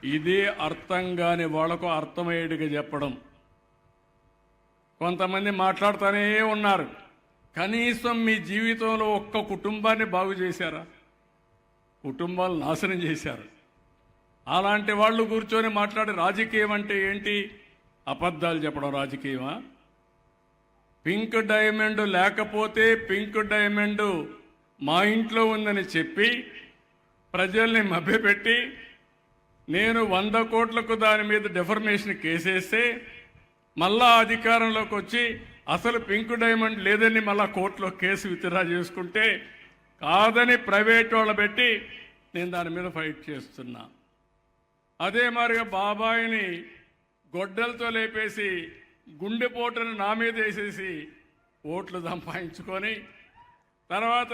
ఇదే అర్థం కాని వాళ్లకు అర్థమయ్యేట్టుగా చెప్పడం. కొంతమంది మాట్లాడుతూనే ఉన్నారు. కనీసం మీ జీవితంలో ఒక్క కుటుంబాన్ని బాగు చేశారా? కుటుంబాలు నాశనం చేశారు. అలాంటి వాళ్ళు కూర్చొని మాట్లాడే రాజకీయం అంటే ఏంటి? అబద్ధాలు చెప్పడం రాజకీయమా? పింక్ డైమండ్ లేకపోతే పింక్ డైమండ్ మా ఇంట్లో ఉందని చెప్పి ప్రజల్ని మభ్యపెట్టి నేను 100 కోట్లకు దాని మీద డెఫర్మేషన్ కేసేస్తే మళ్ళా అధికారంలోకి వచ్చి అసలు పింక్ డైమండ్ లేదని మళ్ళా కోర్టులో కేసు విత్డ్రా చేసుకుంటే కాదని ప్రైవేట్ వాళ్ళు పెట్టి నేను దాని మీద ఫైట్ చేస్తున్నా. అదే మాదిరిగా బాబాయిని గొడ్డలతో లేపేసి గుండెపోటును నా మీద వేసేసి ఓట్లు సంపాదించుకొని తర్వాత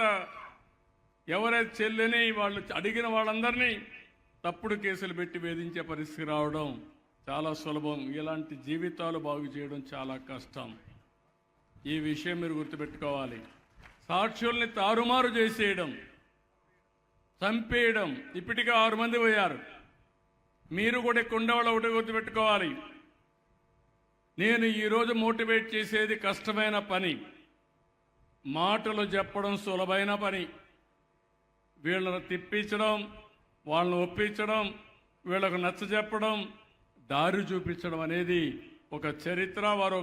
ఎవరైతే చెల్లిని వాళ్ళు అడిగిన వాళ్ళందరినీ తప్పుడు కేసులు పెట్టి వేధించే పరిస్థితి రావడం చాలా సులభం. ఇలాంటి జీవితాలు బాగు చేయడం చాలా కష్టం. ఈ విషయం మీరు గుర్తుపెట్టుకోవాలి. సాక్షుల్ని తారుమారు చేసేయడం, చంపేయడం. ఇప్పటికే 6 మంది పోయారు. మీరు కూడా ఉండేవాళ్ళు ఒకటి గుర్తుపెట్టుకోవాలి. నేను ఈరోజు మోటివేట్ చేసేది కష్టమైన పని, మాటలు చెప్పడం సులభమైన పని. వీళ్ళను తిప్పించడం, వాళ్ళను ఒప్పించడం, వీళ్ళకు నచ్చ చెప్పడం, దారి చూపించడం అనేది ఒక చరిత్ర. వారు ఒక